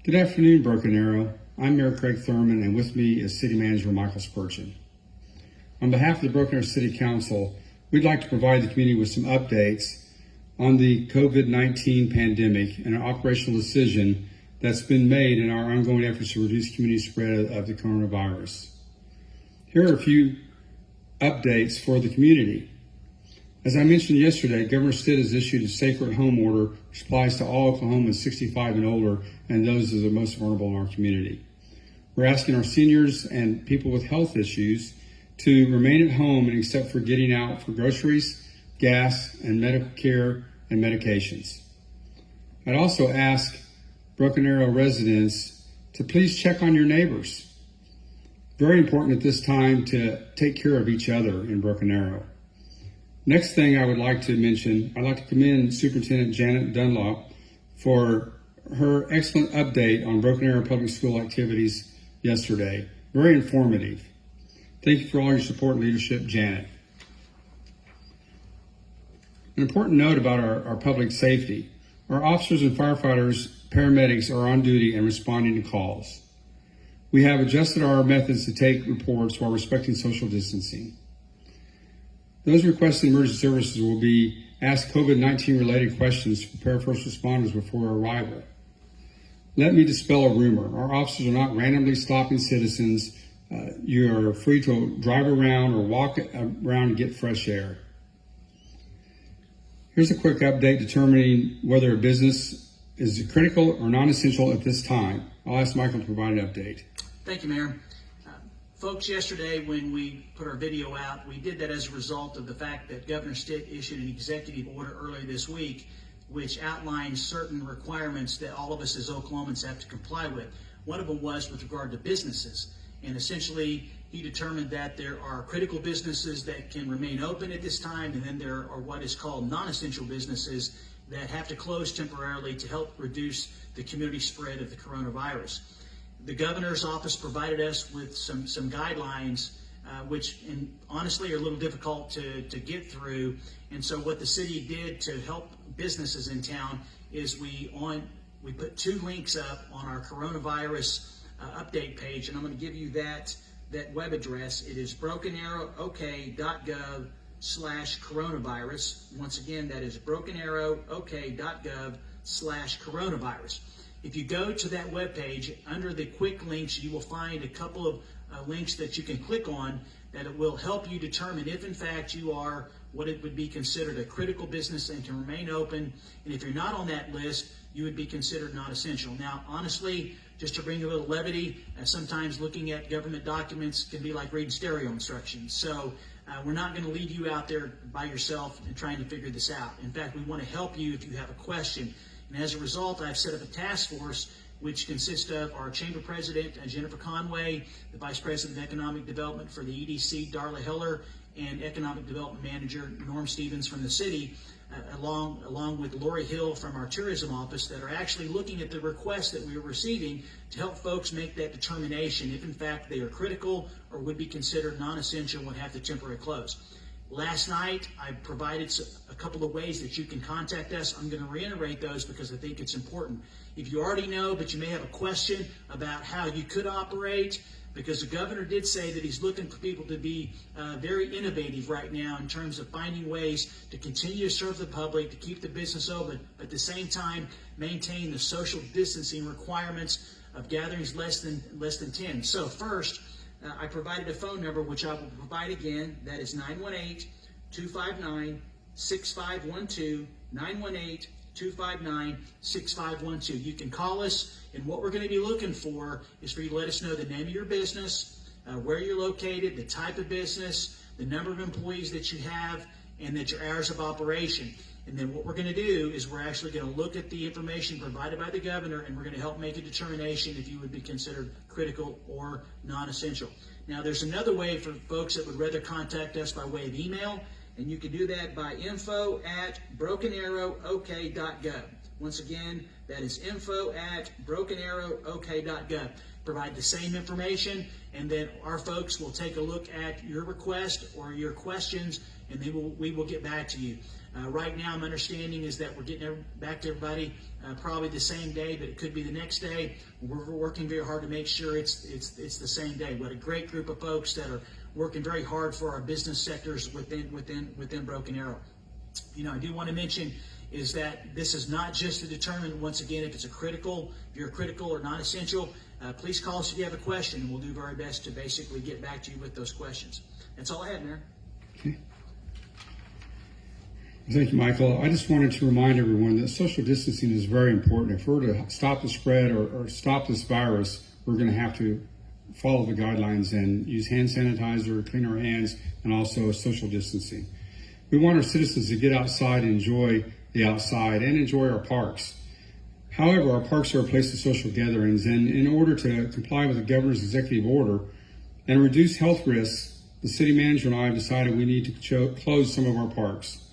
Good afternoon, Broken Arrow. I'm Mayor Craig Thurman, and with me is City Manager Michael Spurgeon. On behalf of the Broken Arrow City Council, we'd like to provide the community with some updates on the COVID-19 pandemic and an operational decision that's been made in our ongoing efforts to reduce community spread of the coronavirus. Here are a few updates for the community. As I mentioned yesterday, Governor Stitt has issued a safer at home order which applies to all Oklahomans 65 and older and those that are the most vulnerable in our community. We're asking our seniors and people with health issues to remain at home and except for getting out for groceries, gas, and medical care and medications. I'd also ask Broken Arrow residents to please check on your neighbors. Very important at this time to take care of each other in Broken Arrow. Next thing I would like to mention, I'd like to commend Superintendent Janet Dunlop for her excellent update on Broken Arrow Public School activities yesterday. Very informative. Thank you for all your support and leadership, Janet. An important note about our public safety. Our officers and firefighters, paramedics are on duty and responding to calls. We have adjusted our methods to take reports while respecting social distancing. Those requesting emergency services will be asked COVID-19 related questions to prepare first responders before arrival. Let me dispel a rumor. Our officers are not randomly stopping citizens. You are free to drive around or walk around and get fresh air. Here's a quick update determining whether a business is critical or non-essential at this time. I'll ask Michael to provide an update. Thank you, Mayor. Folks, yesterday when we put our video out, we did that as a result of the fact that Governor Stitt issued an executive order earlier this week which outlines certain requirements that all of us as Oklahomans have to comply with. One of them was with regard to businesses. And essentially, he determined that there are critical businesses that can remain open at this time, and then there are what is called non-essential businesses that have to close temporarily to help reduce the community spread of the coronavirus. The governor's office provided us with some guidelines, which honestly are a little difficult to get through. And so what the city did to help businesses in town is we put two links up on our coronavirus update page, and I'm going to give you that web address. It is brokenarrowok.gov/coronavirus. Once again, that is brokenarrowok.gov/coronavirus. If you go to that web page, under the quick links, you will find a couple of links that you can click on that it will help you determine if in fact you are what it would be considered a critical business and can remain open. And if you're not on that list, you would be considered non-essential. Now, honestly, just to bring a little levity, sometimes looking at government documents can be like reading stereo instructions. So we're not going to leave you out there by yourself and trying to figure this out. In fact, we want to help you if you have a question. And as a result, I've set up a task force which consists of our chamber president, Jennifer Conway, the vice president of economic development for the EDC, Darla Heller, and economic development manager, Norm Stevens from the city, along with Lori Hill from our tourism office, that are actually looking at the requests that we are receiving to help folks make that determination if in fact they are critical or would be considered non-essential and would have to temporarily close. Last night, I provided a couple of ways that you can contact us. I'm going to reiterate those because I think it's important. If you already know, but you may have a question about how you could operate, because the governor did say that he's looking for people to be very innovative right now in terms of finding ways to continue to serve the public, to keep the business open, but at the same time maintain the social distancing requirements of gatherings less than 10. So first, I provided a phone number, which I will provide again. That is 918-259-6512, 918-259-6512. You can call us, and what we're going to be looking for is for you to let us know the name of your business, where you're located, the type of business, the number of employees that you have, and that your hours of operation. And then what we're going to do is we're actually going to look at the information provided by the governor, and we're going to help make a determination if you would be considered critical or non-essential. Now, there's another way for folks that would rather contact us by way of email, and you can do that by info@brokenarrowok.gov. Once again, that is info@brokenarrowok.gov. Provide the same information, and then our folks will take a look at your request or your questions, and we will get back to you. Right now, my understanding is that we're getting back to everybody probably the same day, but it could be the next day. We're working very hard to make sure it's the same day. What a great group of folks that are working very hard for our business sectors within Broken Arrow. I do want to mention is that this is not just to determine, once again, if you're critical or not essential. Please call us if you have a question, and we'll do our best to basically get back to you with those questions. That's all I have, Mayor. Okay. Thank you, Michael. I just wanted to remind everyone that social distancing is very important. If we're to stop the spread or stop this virus, we're going to have to follow the guidelines and use hand sanitizer, clean our hands, and also social distancing. We want our citizens to get outside and enjoy the outside and enjoy our parks. However, our parks are a place of social gatherings, and in order to comply with the governor's executive order and reduce health risks, the city manager and I have decided we need to close some of our parks.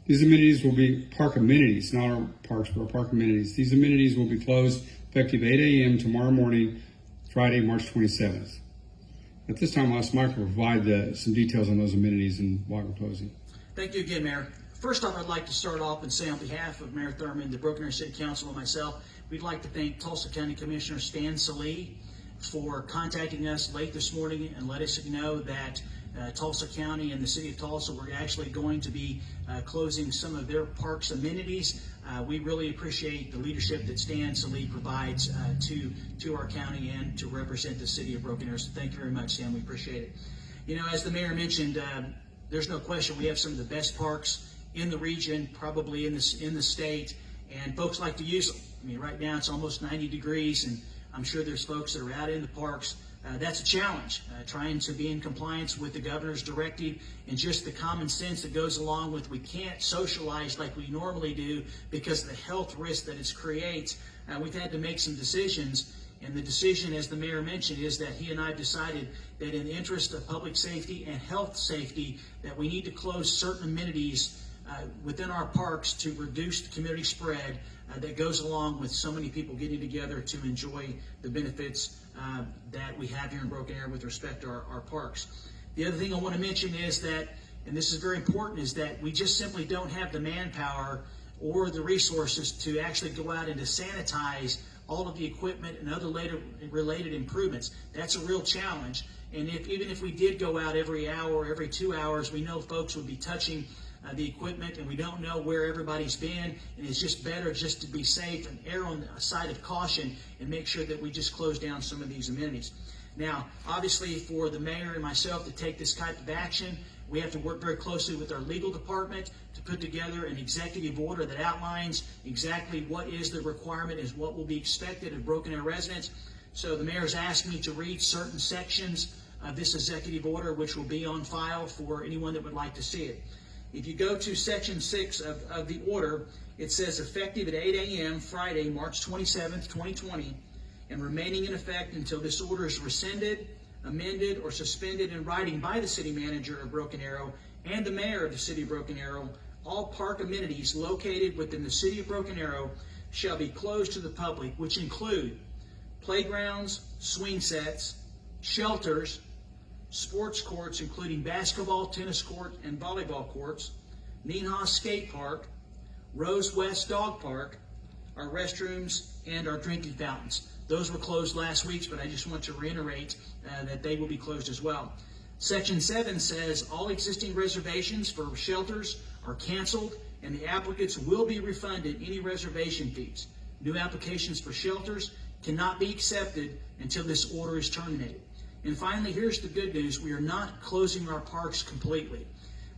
These amenities will be park amenities, not our parks, but our park amenities. These amenities will be closed effective 8 a.m. tomorrow morning, Friday, March 27th. At this time, I'll ask Michael to provide some details on those amenities and why we're closing. Thank you again, Mayor. First off, I'd like to start off and say on behalf of Mayor Thurman, the Broken Arrow City Council, and myself, we'd like to thank Tulsa County Commissioner Stan Salee for contacting us late this morning and let us know that Tulsa County and the City of Tulsa were actually going to be closing some of their parks amenities. We really appreciate the leadership that Stan Salee provides to our county and to represent the City of Broken Arrow. So thank you very much, Stan. We appreciate it. As the Mayor mentioned, there's no question we have some of the best parks in the region, probably in the state, and folks like to use them. Right now it's almost 90 degrees, and I'm sure there's folks that are out in the parks. That's a challenge, trying to be in compliance with the governor's directive and just the common sense that goes along with we can't socialize like we normally do because of the health risk that it creates. We've had to make some decisions, and the decision, as the mayor mentioned, is that he and I have decided that in the interest of public safety and health safety that we need to close certain amenities within our parks to reduce the community spread that goes along with so many people getting together to enjoy the benefits that we have here in Broken Arrow with respect to our parks. The other thing I want to mention is that, and this is very important, is that we just simply don't have the manpower or the resources to actually go out and to sanitize all of the equipment and other related improvements. That's a real challenge. And even if we did go out every hour or every 2 hours, we know folks would be touching the equipment, and we don't know where everybody's been, and it's just better just to be safe and err on the side of caution and make sure that we just close down some of these amenities. Now, obviously, for the mayor and myself to take this type of action, we have to work very closely with our legal department to put together an executive order that outlines exactly what is the requirement, is what will be expected of Broken Arrow residents. So the mayor's asked me to read certain sections of this executive order, which will be on file for anyone that would like to see it. If you go to section 6 of the order, it says effective at 8 a.m. Friday, March 27th, 2020, and remaining in effect until this order is rescinded, amended, or suspended in writing by the city manager of Broken Arrow and the mayor of the city of Broken Arrow, all park amenities located within the city of Broken Arrow shall be closed to the public, which include playgrounds, swing sets, shelters, sports courts, including basketball, tennis court, and volleyball courts, Neenhaas Skate Park, Rose West Dog Park, our restrooms, and our drinking fountains. Those were closed last week, but I just want to reiterate that they will be closed as well. Section 7 says all existing reservations for shelters are canceled, and the applicants will be refunded any reservation fees. New applications for shelters cannot be accepted until this order is terminated. And finally, here's the good news. We are not closing our parks completely,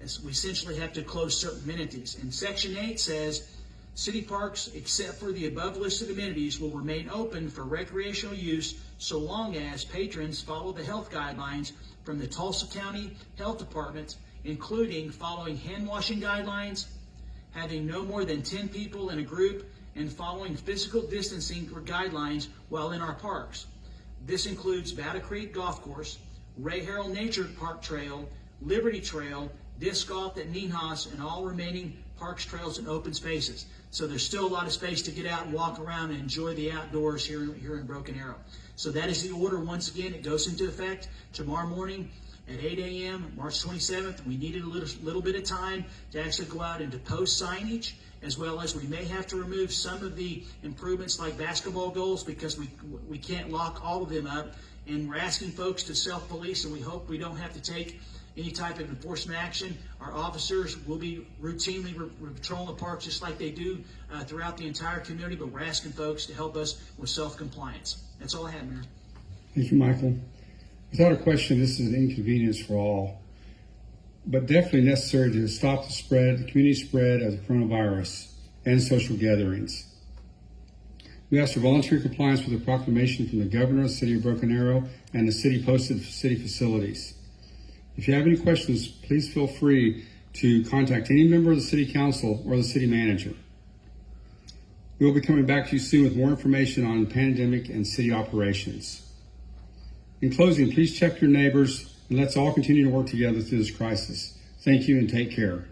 as we essentially have to close certain amenities. And Section 8 says city parks, except for the above listed amenities, will remain open for recreational use so long as patrons follow the health guidelines from the Tulsa County Health Department, including following hand washing guidelines, having no more than 10 people in a group, and following physical distancing guidelines while in our parks. This includes Battle Creek Golf Course, Ray Harrell Nature Park Trail, Liberty Trail, disc golf at Neenhaas, and all remaining parks, trails, and open spaces. So there's still a lot of space to get out and walk around and enjoy the outdoors here in Broken Arrow. So that is the order. Once again, it goes into effect tomorrow morning at 8 a.m., March 27th. We needed a little bit of time to actually go out and to post signage, as well as we may have to remove some of the improvements like basketball goals because we can't lock all of them up. And we're asking folks to self-police, and we hope we don't have to take any type of enforcement action. Our officers will be routinely patrolling the parks just like they do throughout the entire community, but we're asking folks to help us with self-compliance. That's all I have, Mayor. Thank you, Michael. Without a question, this is an inconvenience for all, but definitely necessary to stop the spread, the community spread of the coronavirus and social gatherings. We ask for voluntary compliance with the proclamation from the governor of the city of Broken Arrow and the city posted city facilities. If you have any questions, please feel free to contact any member of the city council or the city manager. We will be coming back to you soon with more information on the pandemic and city operations. In closing, please check your neighbors and let's all continue to work together through this crisis. Thank you and take care.